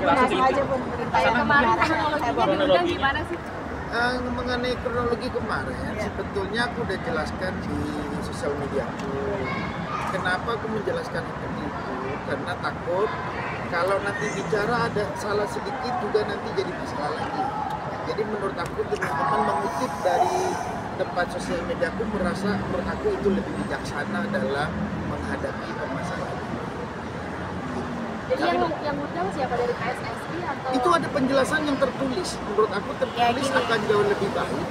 langsung aja pun Kayak kemarin kronologinya diundang gimana sih? Mengenai kronologi kemarin, sebetulnya aku udah jelaskan di sosial media aku. Kenapa aku menjelaskan seperti itu? Karena takut kalau nanti bicara ada salah sedikit juga nanti jadi masalah lagi. Jadi menurut aku teman-teman mengutip dari tempat sosial media aku menurut aku itu lebih bijaksana dalam menghadapi permasalahan. Jadi yang undang siapa, dari PSSI atau? Itu ada penjelasan yang tertulis. Menurut aku tertulis akan jauh lebih baik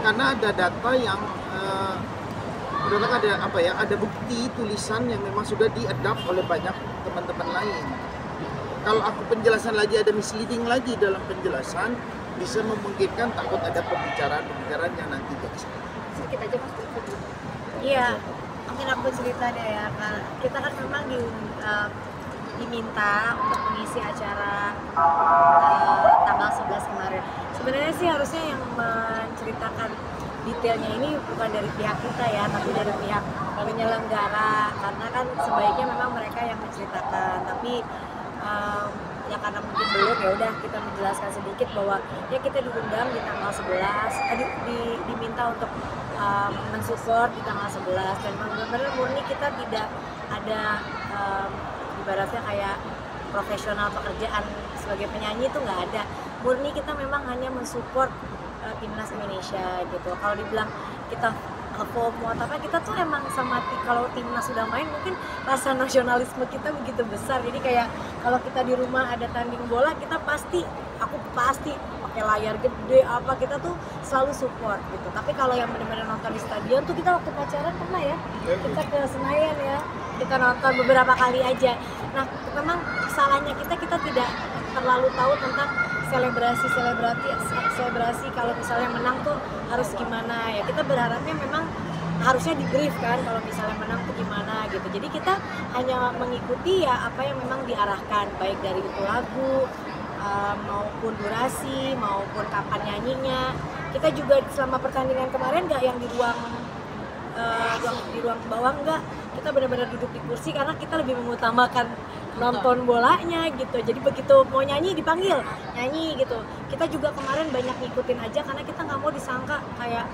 karena ada data yang menurut aku ada bukti tulisan yang memang sudah diadapt oleh banyak teman-teman lain. Kalau aku penjelasan lagi ada misleading lagi dalam penjelasan, bisa memungkinkan takut ada pembicaraan yang nanti jadi salah. Sedikit aja Mas. Iya, mungkin aku cerita deh ya. Kita kan memang diminta untuk mengisi acara tanggal 11 kemarin. Sebenarnya sih harusnya yang menceritakan detailnya ini bukan dari pihak kita ya, tapi dari pihak penyelenggara, karena kan sebaiknya memang mereka yang menceritakan. Tapi ya karena mungkin belum, ya udah kita menjelaskan sedikit bahwa ya kita diundang di tanggal 11, diminta untuk mensupport di tanggal 11, dan benar-benar murni kita tidak ada ibaratnya kayak profesional pekerjaan sebagai penyanyi itu nggak ada. Murni kita memang hanya mensupport timnas Indonesia gitu. Kalau dibilang kita FOMO atau apa, kita tuh emang sama kalau timnas sudah main mungkin rasa nasionalisme kita begitu besar. Jadi kayak kalau kita di rumah ada tanding bola, aku pasti pakai layar gede apa, kita tuh selalu support gitu. Tapi kalau yang benar-benar nonton di stadion tuh, kita waktu pacaran pernah ya, kita ke Senayan ya, kita nonton beberapa kali aja. Nah memang salahnya kita tidak terlalu tahu tentang selebrasi kalau misalnya menang tuh harus gimana ya. Kita berharapnya memang harusnya di brief kan kalau misalnya menang tuh gimana gitu. Jadi kita hanya mengikuti ya apa yang memang diarahkan, baik dari itu lagu maupun durasi maupun kapan nyanyinya. Kita juga selama pertandingan kemarin nggak yang di ruang bawah, enggak, kita benar-benar duduk di kursi karena kita lebih mengutamakan nonton bolanya gitu. Jadi begitu mau nyanyi dipanggil nyanyi gitu. Kita juga kemarin banyak ngikutin aja karena kita nggak mau disangka kayak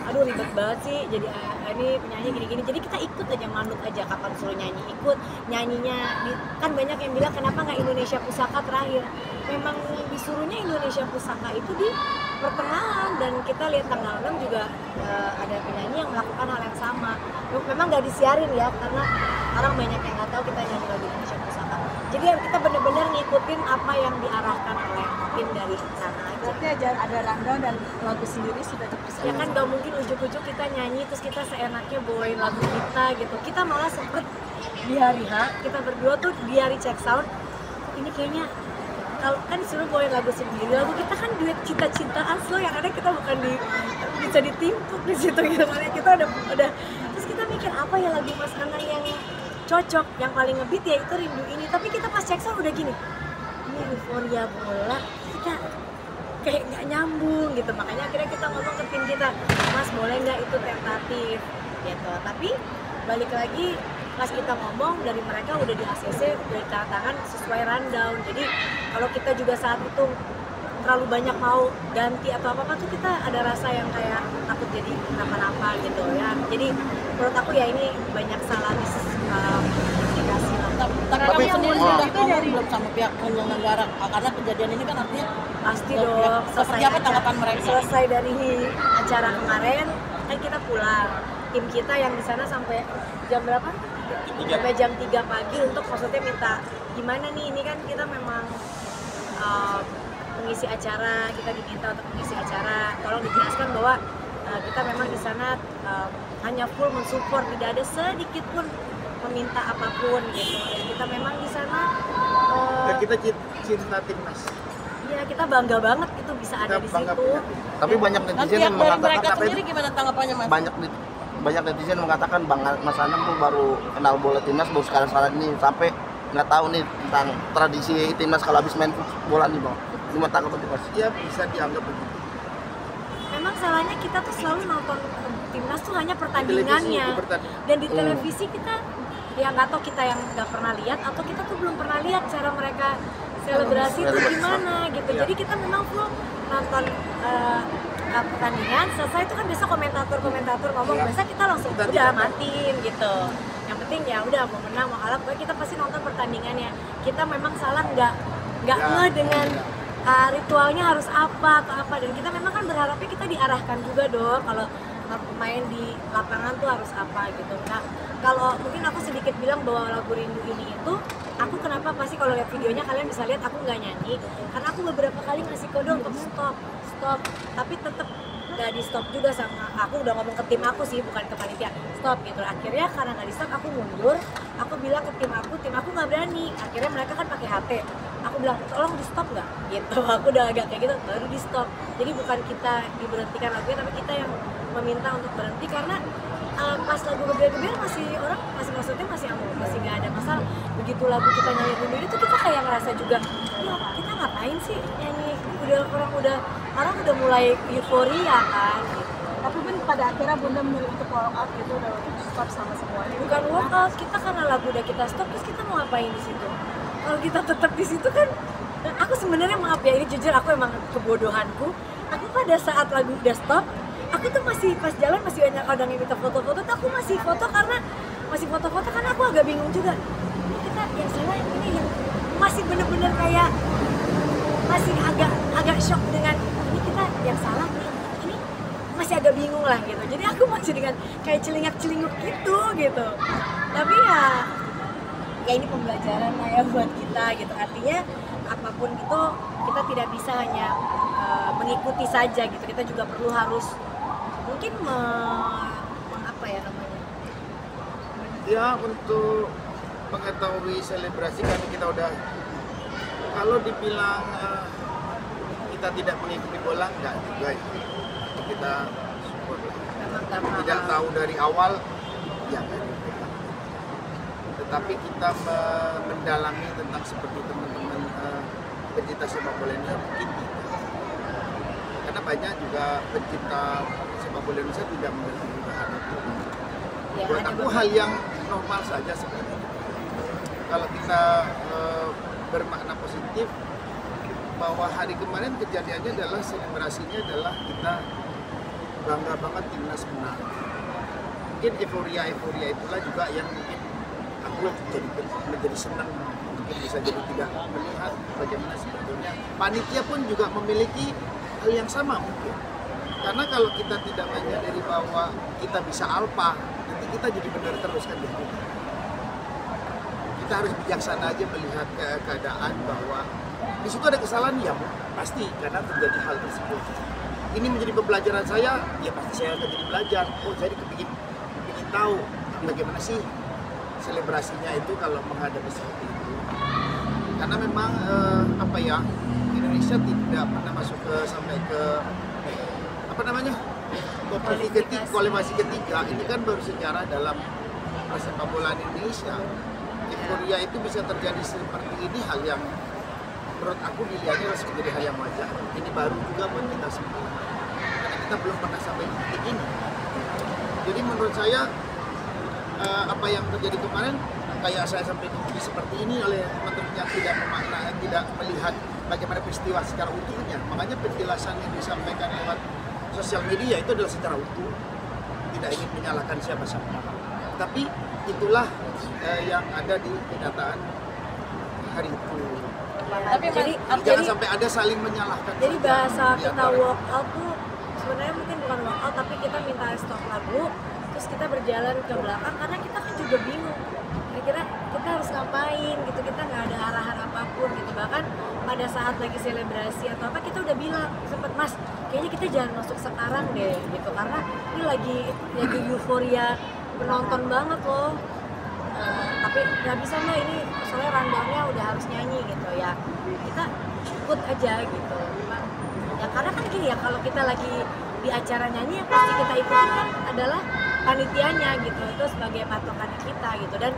aduh ribet banget sih jadi ini penyanyi gini-gini. Jadi kita ikut aja, manut aja, kapan suruh nyanyi ikut nyanyinya. Kan banyak yang bilang kenapa nggak Indonesia Pusaka terakhir. Memang disuruhnya Indonesia Pusaka itu di pertengahan, dan kita lihat tanggal 6 juga ada penyanyi yang melakukan hal yang sama. Memang nggak disiarin ya karena orang banyak yang nggak tahu kita nyanyi lagu Indonesia Pusaka. Jadi kita benar-benar ngikutin apa yang diarahkan oleh tim dari sana. Berarti ada rundown dan lagu sendiri sudah dipersiapkan. Ya kan nggak mungkin ujuk-ujuk kita nyanyi terus kita seenaknya bawain lagu kita gitu. Kita malah sempet di hari H, kita berdua tuh di hari check sound, ini kayaknya kalau kan disuruh bawain lagu sendiri, lagu kita kan duet cinta-cintaan, so yang ada kita bukan bisa ditimpuk di situ gitu. Makanya kita udah terus kita mikir apa ya lagu Mas Anang yang cocok, yang paling ngebeat ya itu Rindu Ini. Tapi kita pas check sound udah gini, ini euforia bola, kita kayak nggak nyambung gitu. Makanya akhirnya kita ngomong ke tim kita, Mas boleh nggak itu tentatif gitu. Tapi balik lagi pas kita ngomong, dari mereka udah di ACC, udah tanda tangan sesuai rundown. Jadi kalau kita juga saat itu terlalu banyak mau ganti atau apa-apa tuh kita ada rasa yang kayak takut jadi kenapa-napa gitu ya. Jadi menurut aku ya ini banyak salah komunikasi. Tapi sendiri sudah ngomong belum sama pihak penyelenggara, karena kejadian ini kan artinya pasti dong. Seperti apa tanggapan mereka? Selesai dari acara kemarin kan kita pulang, tim kita yang di sana sampai jam berapa? Sampai jam 3 pagi untuk maksudnya minta gimana nih, ini kan kita memang mengisi acara, kita diminta untuk mengisi acara, tolong dijelaskan bahwa kita memang di sana hanya full mensupport, tidak ada sedikit pun meminta apapun gitu. Dan kita memang di sana kita cinta timnas. Iya, kita bangga banget itu bisa ada di situ. Tapi banyak netizen yang dari mengatakan mereka sendiri gimana tanggapannya Mas? Banyak netizen mengatakan Bang Mas Anang tuh baru kenal bola timnas baru sekarang ini, sampai nggak tahu nih tentang tradisi timnas kalau habis main bola nih Bang. Gimana tanggapan Mas? Ya bisa dianggap begitu. Memang salahnya kita tuh selalu nonton timnas tuh hanya pertandingannya, dan di televisi kita ya nggak tahu kita yang nggak pernah lihat atau kita tuh belum pernah lihat cara mereka selebrasi itu gimana gitu. Jadi kita memang full nonton pertandingan, selesai itu kan biasa komentator ngomong, biasa kita langsung udah matiin gitu. Yang penting ya udah mau menang mau kalah, pokoknya kita pasti nonton pertandingannya. Kita memang salah nggak ngeh dengan ritualnya harus apa atau apa, dan kita memang kan berharapnya kita diarahkan juga dong kalau pemain di lapangan tuh harus apa gitu. Nah kalau mungkin aku sedikit bilang bahwa lagu Rindu ini itu aku kenapa pasti kalau lihat videonya kalian bisa lihat aku nggak nyanyi karena aku beberapa kali ngasih kode untuk stop tapi tetap nggak di stop juga, sama aku udah ngomong ke tim aku sih, bukan ke panitia, stop gitu. Akhirnya karena nggak di stop aku mundur, aku bilang ke tim aku nggak berani. Akhirnya mereka kan pakai HT, aku bilang tolong di stop nggak gitu. Aku udah agak kayak gitu baru di stop. Jadi bukan kita diberhentikan lagunya, tapi kita yang meminta untuk berhenti karena pas lagu geber-geber masih orang masih maksudnya masih aman, masih nggak ada masalah. Begitu lagu kita nyanyi dulu itu kita kayak ngerasa juga ya kita ngapain sih nyanyi, orang udah mulai euforia kan gitu. Tapi pun pada akhirnya Bunda memilih untuk walk out gitu, udah stop sama semuanya. Bukan walk out, kita karena lagu udah kita stop, terus kita mau ngapain di situ? Kalau kita tetap di situ kan, aku sebenarnya maaf ya, ini jujur aku emang kebodohanku. Aku pada saat lagu udah stop, aku tuh masih pas jalan masih banyak orang yang minta foto-foto, tuh aku masih foto karena aku agak bingung juga. Ini kita yang salah ini yang masih bener-bener kayak masih agak shock dengan ini kita yang salah nih. Ini masih agak bingung lah gitu. Jadi aku masih dengan kayak celingak-celinguk gitu. Tapi ya ini pembelajaran lah ya buat kita gitu. Artinya apapun itu kita tidak bisa hanya mengikuti saja gitu. Kita juga perlu harus mungkin apa ya namanya? Ya untuk mengetahui selebrasi kan kita udah, kalau dibilang kita tidak mengikuti bola enggak juga ya. Kita support lah. Tidak tahu dari awal ya kan. Tetapi kita mendalami tentang seperti teman-teman pencinta sepak bola Indonesia mungkin tidak. Karena banyak juga pencinta sepak bola Indonesia tidak mengerti hal itu. Ya, buat aku hal yang normal saja sebenarnya. Kalau kita bermakna positif bahwa hari kemarin kejadiannya adalah selebrasinya adalah kita bangga banget timnas menang. Mungkin euforia itulah juga yang mungkin aku menjadi senang, mungkin bisa jadi tidak melihat bagaimana sebetulnya panitia pun juga memiliki hal yang sama mungkin. Karena kalau kita tidak menyadari bahwa kita bisa alpa, nanti kita jadi benar terus kan gitu. Kita harus bijaksana aja melihat keadaan bahwa di situ ada kesalahan ya pasti karena terjadi hal tersebut. Ini menjadi pembelajaran saya, ya pasti saya akan jadi belajar. Oh jadi kepingin tahu bagaimana sih selebrasinya itu kalau menghadapi seperti itu. Karena memang apa ya, Indonesia tidak pernah masuk sampai ke apa namanya kualifikasi ketiga. Ini kan baru sejarah dalam sepak bola Indonesia. Euforia itu bisa terjadi seperti ini, hal yang menurut aku dilihatnya harus menjadi hal yang wajar. Ini baru juga buat kita semua karena kita belum pernah sampai di titik ini. Jadi menurut saya apa yang terjadi kemarin kayak saya sampai di seperti ini oleh teman-teman yang tidak memakna, tidak melihat bagaimana peristiwa secara utuhnya. Makanya penjelasan yang disampaikan lewat sosial media itu adalah secara utuh, tidak ingin menyalahkan siapa-siapa. Tapi itulah yang ada di kenyataan hari itu. Tapi jangan sampai ada saling menyalahkan. Jadi bahasa kita walk out tuh sebenarnya mungkin bukan walk out, tapi kita minta stop lagu, terus kita berjalan ke belakang karena kita kan juga bingung. Kira-kira kita harus ngapain gitu, kita nggak ada arahan apapun gitu. Bahkan pada saat lagi selebrasi atau apa kita udah bilang sempet, Mas kayaknya kita jangan masuk sekarang deh gitu, karena ini lagi euforia penonton banget loh. Tapi nggak bisa Mbak, ini soalnya rundownnya udah harus nyanyi gitu ya, kita ikut aja gitu. Ya karena kan gini ya, kalau kita lagi di acara nyanyi yang pasti kita ikutin kan adalah panitianya gitu, itu sebagai patokan kita gitu. Dan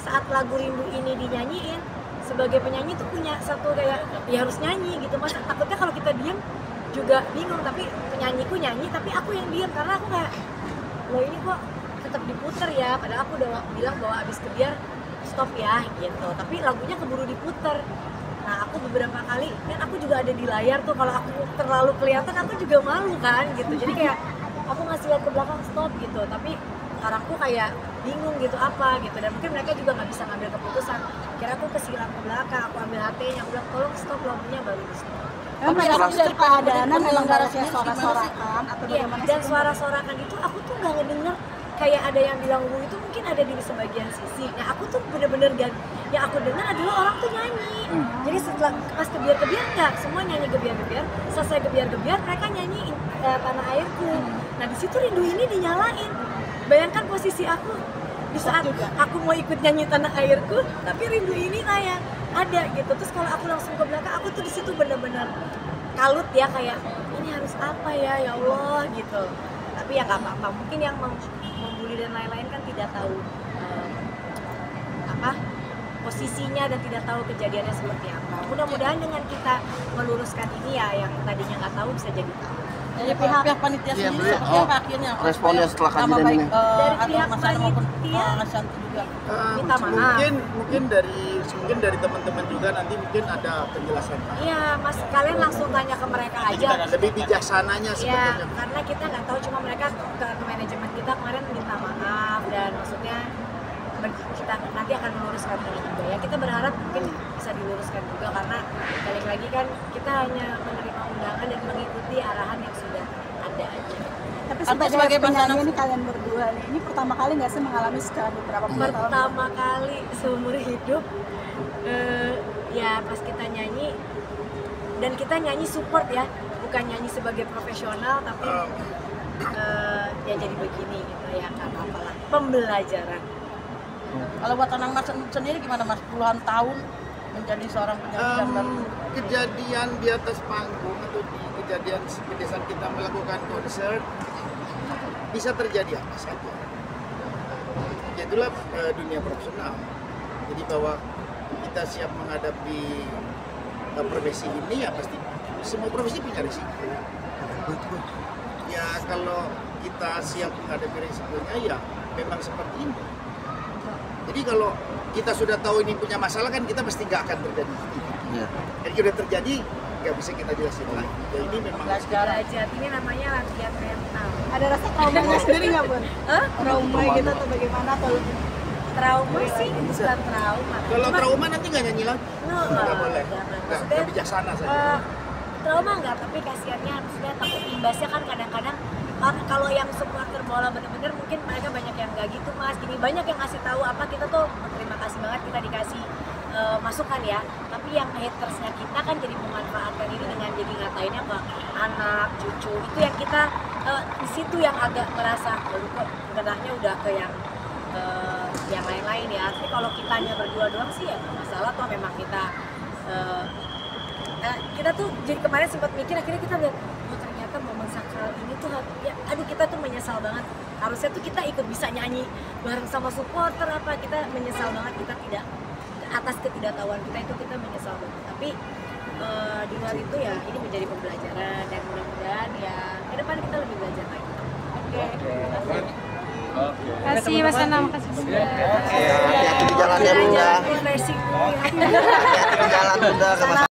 saat lagu Rindu ini dinyanyiin, sebagai penyanyi tuh punya satu kayak ya harus nyanyi gitu. Mas takutnya kalau kita diem juga bingung, tapi penyanyiku nyanyi tapi aku yang diem karena aku kayak loh ini kok tetap diputer ya, padahal aku udah bilang bahwa abis kebiar stop ya gitu, tapi lagunya keburu diputer. Nah aku beberapa kali kan aku juga ada di layar tuh, kalau aku terlalu kelihatan aku juga malu kan gitu, jadi kayak aku ngasih lihat ke belakang stop gitu, tapi orangku kayak bingung gitu apa gitu, dan mungkin mereka juga nggak bisa ngambil keputusan. Kira aku kesiram ke belakang, aku ambil HP-nya, aku bilang tolong stop lampunya, baru di stop. Emang pada saat dari keadaannya memang gak ada sorak-sorakan atau Iya, bagaimana dan sih? suara-sorakan itu aku tuh nggak ngedenger, kayak ada yang bilang wuh itu mungkin ada di sebagian sisi. Nah aku tuh bener-bener gak, yang aku dengar adalah orang tuh nyanyi. Jadi setelah pas gebiar-gebiar enggak, semua nyanyi gebiar-gebiar. Selesai gebiar-gebiar mereka nyanyi Tanah Airku. Nah di situ rindu ini dinyalain. Bayangkan posisi aku di saat aku mau ikut nyanyi Tanah Airku, tapi rindu ini kayak ada gitu. Terus kalau aku langsung ke belakang, aku tuh di situ bener-bener kalut ya, kayak ini harus apa ya Allah gitu. Tapi ya nggak apa-apa, mungkin yang membuli dan lain-lain kan tidak tahu apa posisinya dan tidak tahu kejadiannya seperti apa. Mudah-mudahan dengan kita meluruskan ini ya, yang tadinya nggak tahu bisa jadi tahu. Dari pihak panitia Iya, sendiri Bu. seperti apa akhirnya? Responnya setelah Nama kejadian baik, ini. Dari atau pihak Mas Ana maupun panitia. Mas Santi juga. Minta maaf. Mungkin dari teman-teman juga nanti mungkin ada penjelasan. Iya, Mas, kalian langsung tanya ke mereka aja. Lebih bijaksananya Ya, sebetulnya. karena kita nggak tahu, cuma mereka ke manajemen kita kemarin minta maaf, dan maksudnya kita nanti akan meluruskan ini juga ya. Kita berharap mungkin bisa diluruskan juga, karena balik lagi kan kita hanya menerima undangan dan mengikuti arahan yang sudah ada aja. Tapi Artinya sebagai sebagai penyanyi pasangan- ini kalian berdua nih, ini pertama kali nggak sih mengalami setelah beberapa puluh tahun? Pertama kali seumur hidup ya pas kita nyanyi, dan kita nyanyi support ya, bukan nyanyi sebagai profesional, tapi ya jadi begini gitu ya, nggak apa-apa lah, pembelajaran. Kalau buat Anang Mas sendiri gimana Mas? Puluhan tahun menjadi seorang penyanyi dan baru. Kejadian di atas panggung atau di kejadian seperti saat kita melakukan konser bisa terjadi apa saja. Itulah dunia profesional. Jadi bahwa kita siap menghadapi profesi ini ya pasti semua profesi punya risiko. Ya kalau kita siap menghadapi risikonya ya memang seperti ini. Jadi kalau kita sudah tahu ini punya masalah kan kita pasti nggak akan terjadi. Iya. Jadi sudah terjadi nggak bisa kita jelasin lagi. Ya ini memang Belajar, ini namanya latihan mental. Ada rasa traumanya sendiri nggak, Bun? Hah? Trauma gitu atau bagaimana? Atau Trauma sih bukan trauma. kalau Cuma- trauma nanti nggak nyanyi lagi. Nggak boleh. jangan. Nggak Maksudnya, bijaksana saja. trauma enggak, tapi kasihannya maksudnya takut imbasnya kan kadang-kadang kalau yang supporter bola bener-bener mungkin mereka banyak yang nggak gitu Mas, gini banyak yang ngasih tahu apa, kita tuh terima kasih banget kita dikasih masukan ya, tapi yang hatersnya kita kan jadi memanfaatkan ini dengan jadi ngatainnya ke anak, cucu, itu yang kita di situ yang agak merasa kok kenahnya udah ke yang lain-lain ya. Tapi kalau kitanya berdua doang sih ya nggak masalah, toh memang kita tuh jadi kemarin sempat mikir, akhirnya kita lihat oh ternyata momen sakral ini tuh ya aduh kita tuh menyesal banget, harusnya tuh kita ikut bisa nyanyi bareng sama supporter apa, kita menyesal banget kita tidak atas ketidaktahuan kita menyesal banget. Tapi di luar itu ya ini menjadi pembelajaran, dan mudah-mudahan ya ke depan kita lebih belajar lagi. Kasih Mas Anam, kasih. Hati-hati di jalan ya Bunda. Refreshing dulu ya. Hati-hati di jalan Bunda.